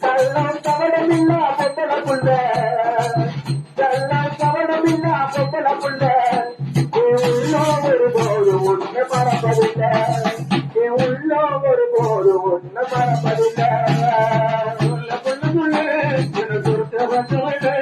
கள்ளம் கவனமில்லா பொட்டல புள்ள, கள்ளம் கவனமில்லா பொட்டல புள்ள, உள்ளோ ஒருபோது ஒண்ணு பரப்பதில்லை, உள்ளோ ஒருபோது ஒண்ணு பரப்பதில்லை. உள்ள புள்ள புள்ள எனக்கு கொடுத்த வந்தவளே